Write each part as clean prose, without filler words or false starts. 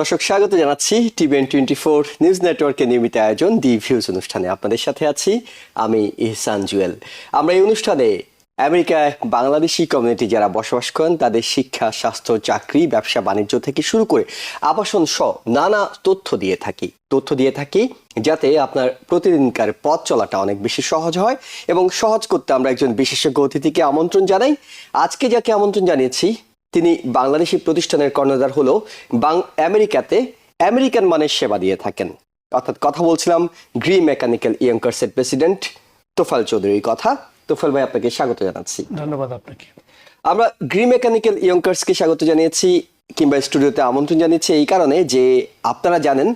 দর্শক স্বাগত জানাচ্ছি TVN24 নিউজ নেটওয়ার্কের নিয়মিত আয়োজন দি ভিউজ অনুষ্ঠানে। আপনাদের সাথে আছি আমি ইহসান জুয়েল। আমরা এই অনুষ্ঠানে আমেরিকায় বাংলাদেশি কমিউনিটি যারা বসবাস করেন তাদের শিক্ষা, স্বাস্থ্য, চাকরি, ব্যবসা বাণিজ্য থেকে শুরু করে আবাসন সহ নানা তথ্য দিয়ে থাকি যাতে আপনার প্রতিদিনকার পথ চলাটা অনেক বেশি সহজ হয়। এবং সহজ করতে আমরা একজন বিশেষজ্ঞ অতিথিকে আমন্ত্রণ জানাই। আজকে যাকে আমন্ত্রণ জানিয়েছি তিনি বাংলাদেশি প্রতিষ্ঠানের কর্ণধার হলো আমেরিকাতে আমেরিকান মানের সেবা দিয়ে থাকেন। অর্থাৎ কথা বলছিলাম গ্রি মেকানিক্যাল ইয়ংকার্সের প্রেসিডেন্ট তোফাল চৌধুরীর কথা। তোফাল ভাই, আপনাকে স্বাগত জানাচ্ছি। ধন্যবাদ আপনাকে। আমরা গ্রি মেকানিক্যাল ইয়ংকার্সকে স্বাগত জানিয়েছি কিংবা স্টুডিওতে আমন্ত্রণ জানিয়েছি এই কারণে যে আপনারা জানেন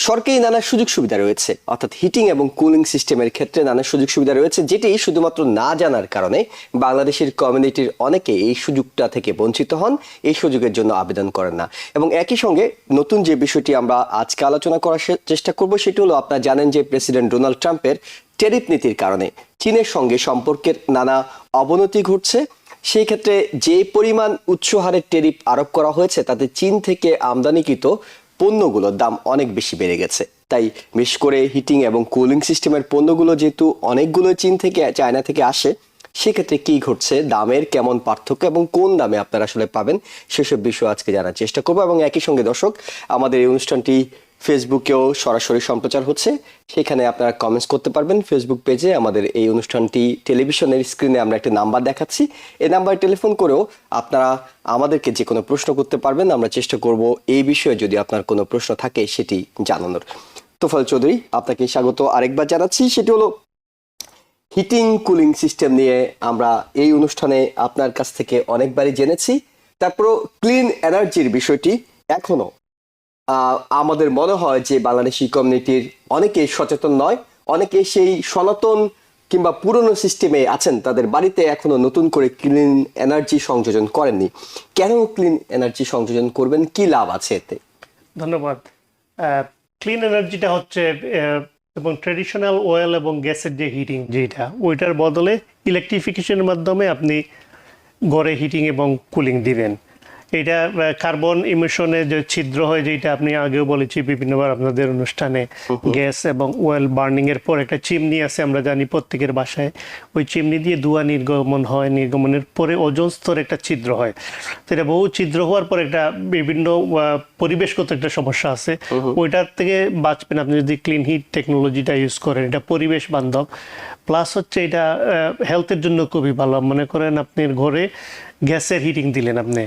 সরকারি নানা সুযোগ সুবিধা রয়েছে, অর্থাৎ হিটিং এবং কুলিং সিস্টেমের ক্ষেত্রে নানা সুযোগ সুবিধা রয়েছে, যেটি শুধুমাত্র না জানার কারণে বাংলাদেশের কমিউনিটির অনেকে এই সুযোগটা থেকে বঞ্চিত হন, এই সুযোগের জন্য আবেদন করেন না। এবং একই সঙ্গে নতুন যে বিষয়টি আমরা আজকে আলোচনা করার চেষ্টা করব সেটি হলো, আপনারা জানেন যে প্রেসিডেন্ট ডোনাল্ড ট্রাম্পের ট্যারিফ নীতির কারণে চীনের সঙ্গে সম্পর্কের নানা অবনতি ঘটছে। সেই ক্ষেত্রে যে পরিমাণ উচ্চ হারে ট্যারিফ আরোপ করা হয়েছে তাতে চীন থেকে আমদানিকৃত পণ্যগুলোর দাম অনেক বেশি বেড়ে গেছে। তাই বিশেষ করে হিটিং এবং কুলিং সিস্টেমের পণ্যগুলো যেহেতু অনেকগুলো চীন থেকে, চায়না থেকে আসে, সেক্ষেত্রে কি ঘটছে, দামের কেমন পার্থক্য এবং কোন দামে আপনারা আসলে পাবেন, সেসব বিষয় আজকে জানার চেষ্টা করবো। এবং একই সঙ্গে দর্শক, আমাদের এই অনুষ্ঠানটি ফেসবুকেও সরাসরি সম্প্রচার হচ্ছে, সেখানে আপনারা কমেন্টস করতে পারবেন ফেসবুক পেজে। আমাদের এই অনুষ্ঠানটি টেলিভিশনের স্ক্রিনে আমরা একটা নাম্বার দেখাচ্ছি, এই নাম্বারে টেলিফোন করেও আপনারা আমাদেরকে যে কোনো প্রশ্ন করতে পারবেন। আমরা চেষ্টা করব এই বিষয়ে যদি আপনার কোনো প্রশ্ন থাকে সেটি জানানোর। তোফাল চৌধুরী, আপনাকে স্বাগত আরেকবার জানাচ্ছি। সেটি হলো হিটিং কুলিং সিস্টেম নিয়ে আমরা এই অনুষ্ঠানে আপনার কাছ থেকে অনেকবারই জেনেছি, তারপরও ক্লিন এনার্জির বিষয়টি এখনো আমাদের মনে হয় যে বাংলাদেশি কমিউনিটির অনেকে সচেতন নয়, অনেকে সেই সনাতন কিংবা পুরনো সিস্টেমে আছেন, তাদের বাড়িতে এখনো নতুন করে ক্লিন এনার্জি সংযোজন করেননি। কেন ক্লিন এনার্জি সংযোজন করবেন, কি লাভ আছে এতে? ধন্যবাদ। ক্লিন এনার্জিটা হচ্ছে এবং ট্রেডিশনাল অয়েল এবং গ্যাসের যে হিটিং যেটা, ওইটার বদলে ইলেকট্রিফিকেশনের মাধ্যমে আপনি ঘরে হিটিং এবং কুলিং দিবেন। এটা কার্বন ইমিশনে যে ছিদ্র হয়, যেটা আপনি আগেও বলেছি বিভিন্নবার আপনাদের অনুষ্ঠানে, গ্যাস এবং অয়েল বার্নিং এর পর একটা চিমনি আছে, আমরা জানি প্রত্যেকের বাসায়, ওই চিমনি দিয়ে ধোঁয়া নির্গমন হয়, নির্গমনের পরে ওজোন স্তরে একটা ছিদ্র হয়। তো এটা বহু ছিদ্র হওয়ার পর একটা বিভিন্ন পরিবেশগত একটা সমস্যা আছে, ওইটার থেকে বাঁচবেন আপনি যদি ক্লিন হিট টেকনোলজিটা ইউজ করেন। এটা পরিবেশ বান্ধব, প্লাস হচ্ছে এটা হেলথের জন্য খুবই ভালো। মনে করেন আপনার ঘরে গ্যাসের হিটিং দিলেন, আপনি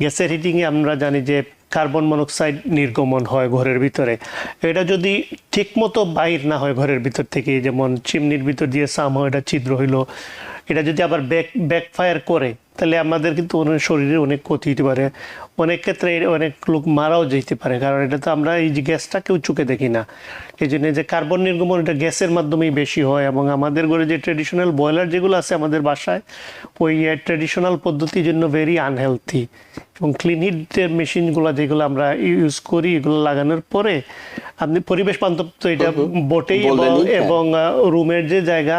গ্যাসের হিটিংয়ে আমরা জানি যে কার্বন মনোক্সাইড নির্গমন হয় ঘরের ভিতরে। এটা যদি ঠিকমতো বাইর না হয় ঘরের ভিতর থেকে, যেমন চিমনির ভিতর দিয়ে সাম হয়, এটা ছিদ্র হইলো, এটা যদি আবার ব্যাকফায়ার করে তাহলে আমাদের কিন্তু অনেক শরীরে অনেক ক্ষতি হতে পারে, অনেক ক্ষেত্রে অনেক লোক মারাও যেতে পারে। কারণ এটা তো আমরা এই যে গ্যাসটা কেউ চোখে দেখি না, এই জন্য যে কার্বন নির্গমন এটা গ্যাসের মাধ্যমেই বেশি হয়। এবং আমাদের ঘরে যে ট্রেডিশনাল বয়লার যেগুলো আছে আমাদের বাসায়, ওই ট্রেডিশনাল পদ্ধতির জন্য ভেরি আনহেলথি। এবং ক্লিন হিটের মেশিনগুলো যেগুলো আমরা ইউজ করি, এগুলো লাগানোর পরে আপনি পরিবেশ বান্ধব তো এটা বটেই, এবং রুমের যে জায়গা,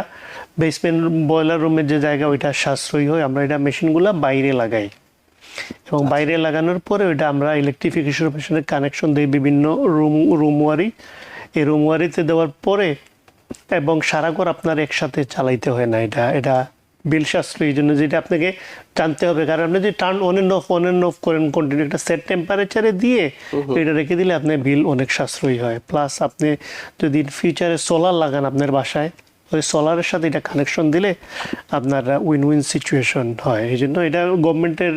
বেসমেন্ট বয়লার রুমের যে জায়গা, ওইটা সাশ্রয়ী হয়। আমরা এটা মেশিনগুলো বাইরে লাগাই এবং বাইরে লাগানোর পরে ওইটা আমরা ইলেকট্রিফিকেশনের কানেকশন দিই বিভিন্ন রুমওয়ারি। এই রুমওয়ারিতে দেওয়ার পরে এবং সারা ঘর আপনার একসাথে চালাইতে হয় না, এটা বিল সাশ্রয়ী জন্য, যেটা আপনাকে টানতে হবে। কারণ আপনি যদি টার্ন অন অ্যান্ড অফ করেন কন্টিনিউ একটা সেট টেম্পারেচারে দিয়ে এটা রেখে দিলে আপনার বিল অনেক সাশ্রয়ী হয়। প্লাস আপনি যদি ফিউচারে সোলার লাগান আপনার বাসায়, ওই সোলারের সাথে এটা কানেকশন দিলে আপনার উইন উইন সিচুয়েশন হয়। এই জন্য এটা গভর্নমেন্টের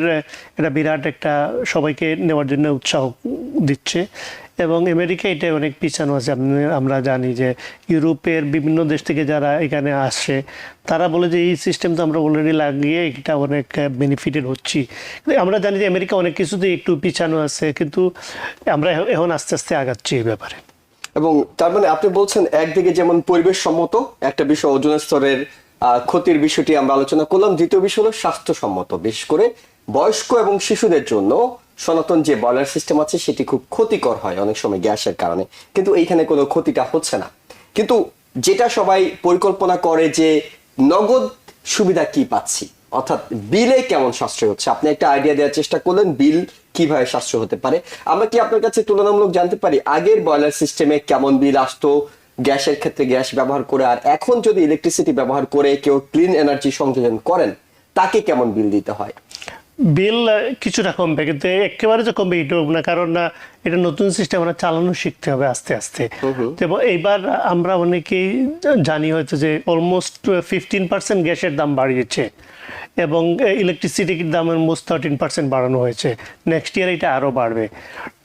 এটা বিরাট একটা সবাইকে নেওয়ার জন্য উৎসাহ দিচ্ছে। এবং আমেরিকা এটা অনেক পিছানো আছে। আমরা জানি যে ইউরোপের বিভিন্ন দেশ থেকে যারা এখানে আসে তারা বলে যে এই সিস্টেম তো আমরা অলরেডি লাগিয়ে এটা অনেক বেনিফিটেড হচ্ছি। আমরা জানি যে আমেরিকা অনেক কিছুতেই একটু পিছানো আছে, কিন্তু আমরা এখন আস্তে আস্তে আগাচ্ছি এই ব্যাপারে। এবং তার মানে আপনি বলছেন একদিকে যেমন পরিবেশ সম্মত একটা বিষয়, ওজোন স্তরের ক্ষতির বিষয়টি আমরা আলোচনা করলাম, দ্বিতীয় বিষয় হলো স্বাস্থ্যসম্মত, বিশেষ করে বয়স্ক এবং শিশুদের জন্য সনাতন যে বয়লার সিস্টেম আছে সেটি খুব ক্ষতিকর হয় অনেক সময় গ্যাসের কারণে, কিন্তু এইখানে কোনো ক্ষতিটা হচ্ছে না। কিন্তু যেটা সবাই পরিকল্পনা করে যে নগদ সুবিধা কি পাচ্ছি, অর্থাৎ বিলে কেমন সাশ্রয় হচ্ছে, আপনি একটা আইডিয়া দেওয়ার চেষ্টা করলেন বিল কিভাবে সাশ্রয় হতে পারে। আমরা কি আপনার কাছে তুলনামূলক জানতে পারি আগের বয়লার সিস্টেমে কেমন বিল আসতো গ্যাসের ক্ষেত্রে গ্যাস ব্যবহার করে, আর এখন যদি ইলেকট্রিসিটি ব্যবহার করে কেউ ক্লিন এনার্জি সংযোজন করেন তাকে কেমন বিল দিতে হয়? বিল কিছুটা কমবে, কিন্তু একেবারে যে কমবে এটাও না, কারণ এটা নতুন সিস্টেম, আমরা চালানো শিখতে হবে আস্তে আস্তে। এবং এইবার আমরা অনেকেই জানি হয়তো যে অলমোস্ট 15% গ্যাসের দাম বাড়িয়েছে এবং ইলেকট্রিসিটির দাম অলমোস্ট 13% বাড়ানো হয়েছে। নেক্সট ইয়ার এটা আরও বাড়বে।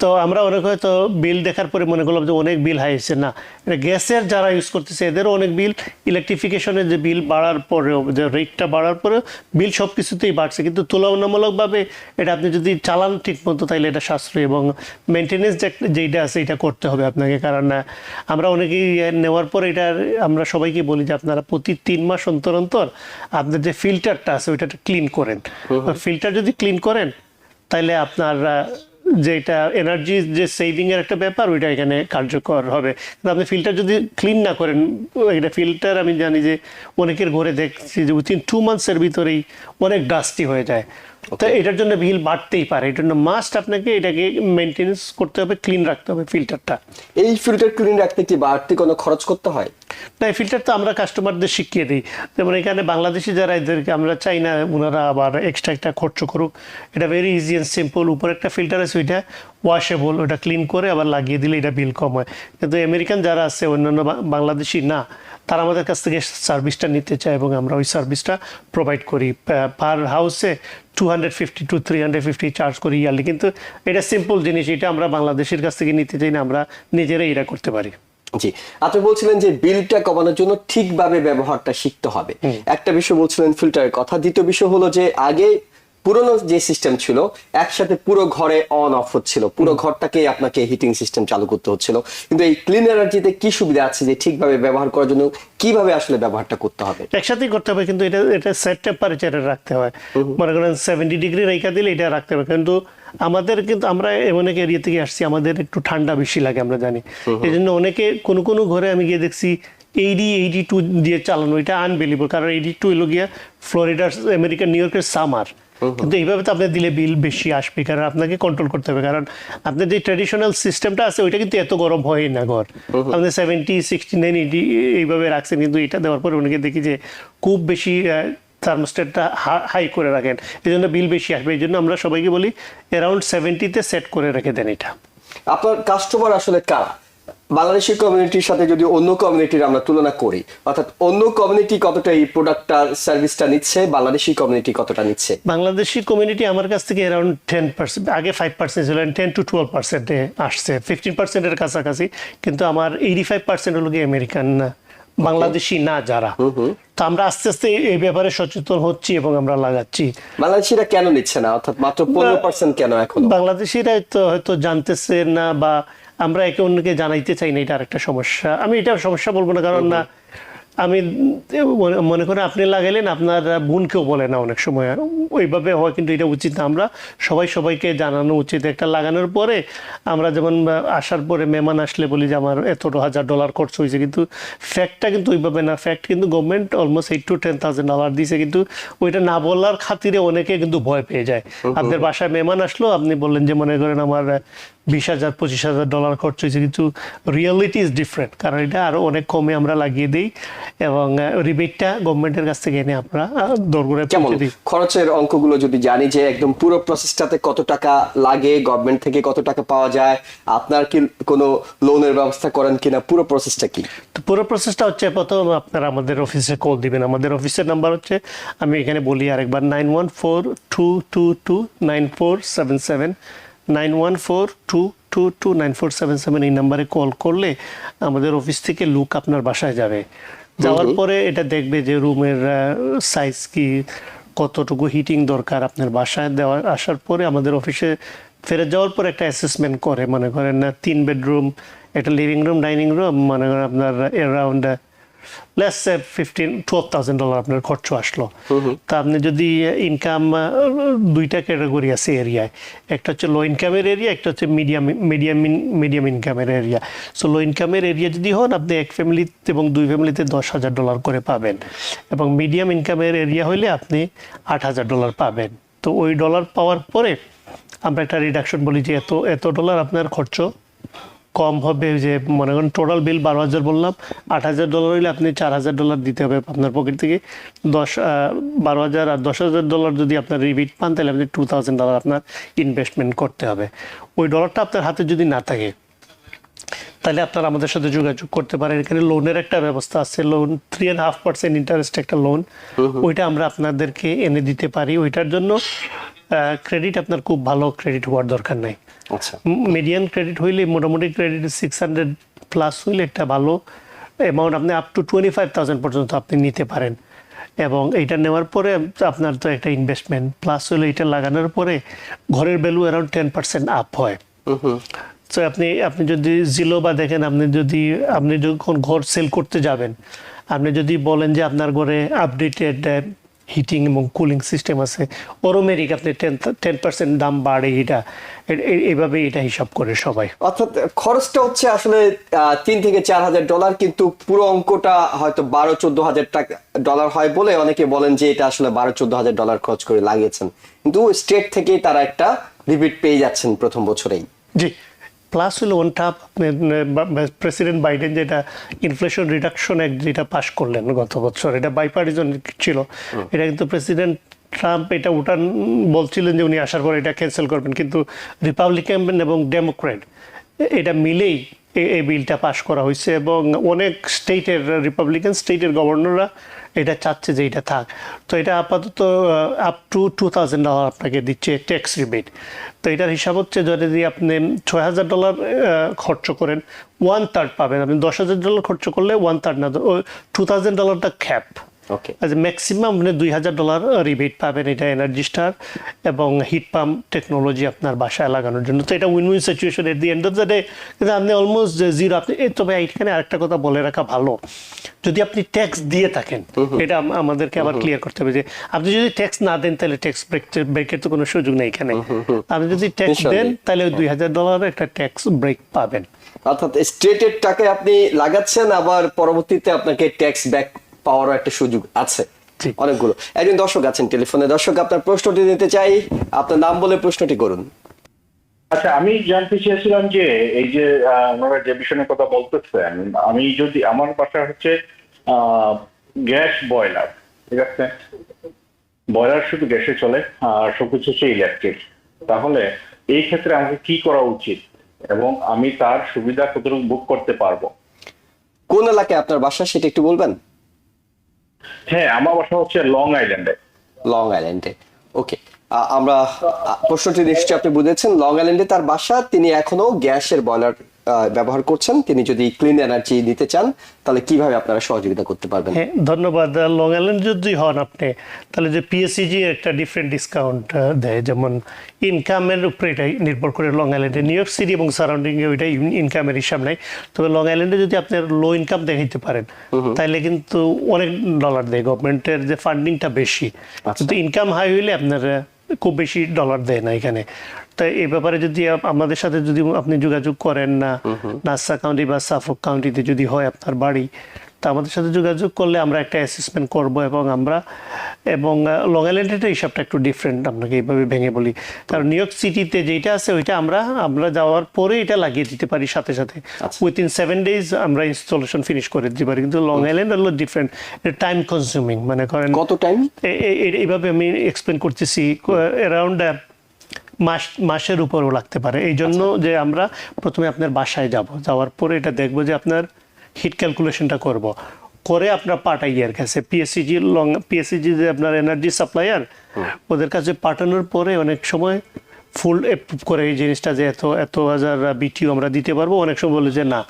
তো আমরা অনেক হয়তো বিল দেখার পরে মনে করলাম যে অনেক বিল হাইছে, না, এটা গ্যাসের যারা ইউজ করতেছে এদেরও অনেক বিল, ইলেকট্রিফিকেশনের যে বিল বাড়ার পরেও, যে রেটটা বাড়ার পরেও বিল সব কিছুতেই বাড়ছে, কিন্তু তুলনামূলকভাবে এটা আপনি যদি চালান ঠিক মতো তাইলে এটা সাশ্রয়ী, এবং মেনটেনেন্স যেটা আছে এটা করতে হবে আপনাকে। কারণ আমরা অনেকেই নেওয়ার পর এটা আমরা সবাইকে বলি যে আপনারা প্রতি 3 মাস অন্তর অন্তর আপনার যে ফিল্টারটা আছে ওইটা ক্লিন করেন। ফিল্টার যদি ক্লিন করেন তাহলে আপনার যেটা এনার্জি যে সেভিং এর একটা ব্যাপার ওইটা এখানে কার্যকর হবে। কিন্তু আপনি ফিল্টার যদি ক্লিন না করেন, এটা ফিল্টার আমি জানি যে অনেকের ঘরে দেখছি যে উইথিন 2 মান্থসের ভিতরেই অনেক ডাস্টি হয়ে যায়। তো এটার জন্য বিল বাড়তেই পারে, এটার জন্য মাস্ট আপনাকে এটাকে মেনটেনেন্স করতে হবে, ক্লিন রাখতে হবে ফিল্টারটা। এই ফিল্টার ক্লিন রাখতে কি বাড়তি কোনো খরচ করতে হয়? না, এই ফিল্টার তো আমরা কাস্টমারদের শিখিয়ে দিই। যেমন এখানে বাংলাদেশি যারা, এদেরকে আমরা চাই না ওনারা আবার এক্সট্রা একটা খরচ করুক। এটা ভেরি ইজি অ্যান্ড সিম্পল, উপরে একটা ফিল্টার আছে ওইটা ওয়াশেবল, ওটা ক্লিন করে আবার লাগিয়ে দিলে এটা বিল কম হয়। কিন্তু আমেরিকান যারা আছে অন্যান্য বাংলাদেশি না, তারা আমাদের কাছ থেকে সার্ভিসটা নিতে চায় এবং আমরা ওই সার্ভিসটা প্রোভাইড করি। পার হাউসে 250 to 350 চার্জ করি ইয়ারলি। কিন্তু এটা সিম্পল জিনিস, এটা আমরা বাংলাদেশের কাছ থেকে নিতে চাই না, আমরা নিজেরাই এটা করতে পারি। জি, আপনি বলছিলেন যে বিলটা কমানোর জন্য ঠিকভাবে ব্যবহারটা শিখতে হবে, একটা বিষয় বলছিলেন ফিল্টারের কথা। দ্বিতীয় বিষয় হলো যে আগে পুরনো যে সিস্টেম ছিল একসাথে পুরো ঘরে অন অফ হচ্ছিল, পুরো ঘরটাকে আপনাকে হিটিং সিস্টেম চালু করতে হচ্ছিল, কিন্তু এই ক্লিন এনার্জিতে কি সুবিধা আছে যে ঠিকভাবে ব্যবহার করার জন্য কিভাবে আসলে ব্যবহারটা করতে হবে? একসাথেই করতে হবে, কিন্তু এটা সেট টেম্পারেচারে রাখতে হয়। মনে করেন 70 ডিগ্রি রেখা দিলে এটা রাখতে হবে। কিন্তু আমাদের, কিন্তু আমরা এমন এক এরিয়া থেকে আসছি, আমাদের একটু ঠান্ডা বেশি লাগে আমরা জানি। এই জন্য অনেকে কোনো ঘরে আমি গিয়ে দেখছি 82 দিয়ে চালানো, এটা আনবিলিভেবল। কারণ 82 হলো গিয়া ফ্লোরিডার, আমেরিকার, নিউ ইয়র্কের সামার। কিন্তু এইভাবে তো আপনার দিলে বিল বেশি আসবে, কারণ আপনাকে কন্ট্রোল করতে হবে। কারণ আপনার যে ট্র্যাডিশনাল সিস্টেমটা আছে ওইটা কিন্তু এত গরম হয় না ঘর। আপনি 70, 69, 80 এইভাবে রাখছেন, কিন্তু এটা দেওয়ার পরে অনেকে দেখি যে খুব বেশি থার্মোস্ট্যাটটা হাই করে রাখেন, এই জন্য বিল বেশি আসবে। এই জন্য আমরা সবাইকে বলি অ্যারাউন্ড 70-তে সেট করে রেখে দেন এটা। আপনার কাস্টমার আসলে কারা? বাংলাদেশি কমিউনিটির সাথে যদি অন্য কমিউনিটির আমরা তুলনা করি, অর্থাৎ অন্য কমিউনিটি কতটা এই প্রোডাক্টটা সার্ভিসটা নিচ্ছে, বাংলাদেশি কমিউনিটি কতটা নিচ্ছে? বাংলাদেশি কমিউনিটি আমার কাছ থেকে অ্যারাউন্ড 10%, আগে 5% ছিল, 10 to 12% আসছে, 15%-এর কাছাকাছি। কিন্তু আমার 85% হলো গিয়ে আমেরিকান, বাংলাদেশি না যারা। তো আমরা আস্তে আস্তে এই ব্যাপারে সচেতন হচ্ছি এবং আমরা লাগাচ্ছি। বাংলাদেশিরা কেন নিচ্ছে না, অর্থাৎ মাত্র 15% কেন এখন? বাংলাদেশিরা তো হয়তো জানতেছে না, বা আমরা একে অন্যকে জানাইতে চাই না, এটা আরেকটা সমস্যা। আমি এটা সমস্যা বলবো না, কারণ না, আমি মনে করেন আপনি লাগাইলেন, আপনার বোনকেও বলে না অনেক সময়, ওইভাবে হয়, কিন্তু এটা উচিত না। আমরা সবাইকে জানানো উচিত। একটা লাগানোর পরে আমরা যেমন আসার পরে মেহমান আসলে বলি যে আমার এত $1,000 খরচ হয়েছে, কিন্তু ফ্যাক্টটা কিন্তু ওইভাবে না। ফ্যাক্ট কিন্তু গভর্নমেন্ট অলমোস্ট $8,000 to 10,000 দিয়েছে, কিন্তু ওইটা না বলার খাতিরে অনেকে কিন্তু ভয় পেয়ে যায়। আপনার বাসায় মেহমান আসলো, আপনি বললেন যে মনে করেন আমার $20,000 $25,000 খরচ হয়েছে, কিন্তু রিয়েলিটি ইজ ডিফারেন্ট। কারণ এটা আরো অনেক কমে আমরা লাগিয়ে দিই এবং রিবেটটা গভর্নমেন্টের কাছ থেকে এনে আমরা দরগড়ে পৌঁছে দিই। খরচের অঙ্কগুলো যদি জানি যে একদম পুরো প্রসেসটাতে কত টাকা লাগে, গভর্নমেন্ট থেকে কত টাকা পাওয়া যায়, আপনার কি কোনো লোনের ব্যবস্থা করেন কিনা, পুরো প্রসেসটা কি? তো পুরো প্রসেসটা হচ্ছে, প্রথম আপনারা আমাদের অফিসে কল দিবেন। আমাদের অফিসের নাম্বার হচ্ছে, আমি এখানে বলি আরেকবার, 9142229477, 9142229477। এই নাম্বারে কল করলে আমাদের অফিস থেকে লোক আপনার বাসায় যাবে। যাওয়ার পরে এটা দেখবে যে রুমের সাইজ কি, কতটুকু হিটিং দরকার আপনার বাসায়। আসার পরে আমাদের অফিসে ফেরত যাওয়ার পর একটা অ্যাসেসমেন্ট করে। মনে করেন 3 বেডরুম, একটা লিভিং রুম, ডাইনিং রুম, মনে করেন আপনার অ্যারাউন্ড লেটস সে $12,000 আপনার খরচ আসলো। তা আপনি যদি ইনকাম দুইটা ক্যাটাগরি আছে এরিয়ায়, একটা হচ্ছে লো ইনকামের এরিয়া, একটা হচ্ছে মিডিয়াম ইনকামের এরিয়া। সো লো ইনকামের এরিয়া যদি হন আপনি এক ফ্যামিলি এবং দুই ফ্যামিলিতে $10,000 করে পাবেন, এবং মিডিয়াম ইনকামের এরিয়া হইলে আপনি $8,000 পাবেন। তো ওই ডলার পাওয়ার পরে আমরা একটা রিডাকশন বলি যে এত ডলার আপনার খরচ কম হবে। যে মনে করেন টোটাল বিল 12,000 বললাম, $8,000 হইলে আপনি $4,000 দিতে হবে আপনার পকেট থেকে। 12,000 আর $10,000 যদি আপনার রিবিট পান তাহলে আপনি $2,000 আপনার ইনভেস্টমেন্ট করতে হবে। ওই ডলারটা আপনার হাতে যদি না থাকে তাহলে আপনারা আমাদের সাথে যোগাযোগ করতে পারেন। এখানে লোনের একটা ব্যবস্থা আছে, লোন 3.5% ইন্টারেস্ট একটা লোন, ওইটা আমরা আপনাদেরকে এনে দিতে পারি। ওইটার জন্য ক্রেডিট আপনার খুব ভালো ক্রেডিট হওয়ার দরকার নাই। আচ্ছা, মিডিয়ান ক্রেডিট হইলে মোটামুটি ক্রেডিট 600 প্লাস হইলে একটা ভালো অ্যামাউন্ট আপনি আপ টু 25,000 পর্যন্ত আপনি নিতে পারেন। এবং এইটা নেওয়ার পরে আপনার তো একটা ইনভেস্টমেন্ট প্লাস হলে এটা লাগানোর পরে ঘরের ভ্যালু অ্যারাউন্ড 10% আপ হয়। তো আপনি যদি জিলো বা দেখেন, আপনি যখন ঘর সেল করতে যাবেন, আপনি যদি বলেন যে আপনার ঘরে আপডেটেড হিটিং এবং কুলিং সিস্টেম আছে, অটোমেটিক আপনি 10% দাম বাড়ে। এইভাবে এটা হিসাব করে সবাই। অর্থাৎ খরচটা হচ্ছে আসলে $3,000-4,000, কিন্তু পুরো অঙ্কটা হয়তো $12,000-14,000 হয় বলে অনেকে বলেন যে এটা আসলে $12,000-14,000 খরচ করে লাগিয়েছেন, কিন্তু স্টেট থেকেই তারা একটা রিবিট পেয়ে যাচ্ছেন প্রথম বছরেই। জি, প্লাস হলো অন টপ প্রেসিডেন্ট বাইডেন যেটা ইনফ্লেশন রিডাকশন অ্যাক্ট যেটা পাশ করলেন গত বছর, এটা বাইপার্টিজান ছিল। এটা কিন্তু প্রেসিডেন্ট ট্রাম্প এটা উঠান বলছিলেন যে উনি আসার পর এটা ক্যান্সেল করবেন, কিন্তু রিপাবলিকান এবং ডেমোক্র্যাট এটা মিলেই এই বিলটা পাশ করা হয়েছে। এবং অনেক স্টেটের রিপাবলিকান স্টেটের গভর্নররা এটা চাচ্ছে যে এটা থাক। তো এটা আপাতত আপ টু $2,000 আপনাকে দিচ্ছে ট্যাক্স রিবেট। তো এটার হিসাব হচ্ছে যদি আপনি $6,000 খরচ করেন 1/3 পাবেন। আপনি $10,000 খরচ করলে 1/3 না, $2,000টা ক্যাপ। ওকে, ম্যাক্সিমাম আপনি $2,000 রিবেট পাবেন। এটা এনার্জি স্টার এবং হিট পাম্প টেকনোলজি আপনার বাসায় লাগানোর জন্য। তো এটা win win situation at the end of the day. কিন্তু আপনি অলমোস্ট জিরো। আপনি তবে এইখানে আরেকটা কথা বলে রাখা ভালো, যদি আপনি ট্যাক্স দিয়ে থাকেন, এটা আমাদেরকে আবার ক্লিয়ার করতে হবে যে আপনি যদি ট্যাক্স না দেন তাহলে ট্যাক্স ব্রেকের তো কোনো সুযোগ নেই এখানে। আপনি যদি ট্যাক্স দেন তাহলে ওই $2,000 একটা ট্যাক্স ব্রেক পাবেন। অর্থাৎ স্টেটের টাকা আপনি লাগাচ্ছেন, আবার পরবর্তীতে আপনাকে ট্যাক্স ব্যাক পাওয়ারও একটা সুযোগ আছে অনেকগুলো। একজন দর্শক আছেন টেলিফোনে। দর্শক, আপনার প্রশ্নটি নিতে চাই, আপনার নাম বলে প্রশ্নটি করুন। আচ্ছা, আমি জানতে চেয়েছিলাম যে এই যে ওনারা যে বিষয়ের কথা বলতেছেন, আমি যদি আমার বাসা হচ্ছে গ্যাস বয়লার, ঠিক আছে, বয়লার শুধু গ্যাসে চলে আর সবকিছু হচ্ছে ইলেকট্রিক, তাহলে এই ক্ষেত্রে আমাকে কি করা উচিত এবং আমি তার সুবিধা কতটুকু বুক করতে পারবো? কোন এলাকায় আপনার বাসা সেটা একটু বলবেন? হ্যাঁ, আমার বাসা হচ্ছে লং আইল্যান্ডে। লং আইল্যান্ডে, ওকে। আমরা প্রশ্নটি নিশ্চয়ই আপনি বুঝেছেন। লং আইল্যান্ডে তার বাসা, তিনি এখনো গ্যাসের বয়লার ব্যবহার করছেন। তিনি যদি ক্লিন এনার্জি নিতে চান তাহলে কিভাবে আপনারা সহযোগিতা করতে পারবেন? হ্যাঁ, ধন্যবাদ। লং আইল্যান্ড যদি হন আপনি, তাহলে যে পিএসসিজি একটা ডিফারেন্ট ডিসকাউন্ট দেয়, যেমন ইনকামের উপরে এটাই নির্ভর করে। লং আইল্যান্ডে নিউ ইয়র্ক সিটি এবং সারাউন্ডিংয়ে ওইটা ইনকামের হিসাব নেই। তবে লং আইল্যান্ডে যদি আপনার লো ইনকাম দেখাইতে পারেন তাহলে কিন্তু অনেক ডলার দেয়, গভর্নমেন্টের যে ফান্ডিংটা বেশি। কিন্তু ইনকাম হাই হইলে আপনার খুব বেশি ডলার দেয় না এখানে। তাই এই ব্যাপারে যদি আমাদের সাথে যদি আপনি যোগাযোগ করেন, না নাসা কাউন্টি বা সাফক কাউন্টিতে যদি হয় আপনার বাড়ি, তা আমাদের সাথে যোগাযোগ করলে আমরা একটা অ্যাসেসমেন্ট করব। এবং লং আইল্যান্ডের হিসাবটা একটু ডিফারেন্ট, আপনাকে এইভাবে ভেঙে বলি। কারণ নিউ ইয়র্ক সিটিতে যেটা আছে ওইটা আমরা যাওয়ার পরে এটা লাগিয়ে দিতে পারি সাথে সাথে, উইথিন 7 days আমরা ইনস্টলেশন ফিনিশ করে দিতে পারি। কিন্তু লং আইল্যান্ড হলো ডিফারেন্ট, এটা টাইম কনজিউমিং। মানে করেন কত টাইম? এইভাবে আমি এক্সপ্লেন করতেছি, অ্যারাউন্ড মাসের উপরও লাগতে পারে। এই জন্য যে আমরা প্রথমে আপনার বাসায় যাওয়ার পরে এটা দেখবো যে আপনার হিট ক্যালকুলেশনটা করে আপনার পাঠাইয়ার কাছে পিএসসিজি যে আপনার এনার্জি সাপ্লায়ার, ওদের কাছে পাঠানোর পরে অনেক সময় ফুল অ্যাপ্রুভ করে এই জিনিসটা যে এত হাজার বিটিউ আমরা দিতে পারবো। অনেক সময় বলে যে না,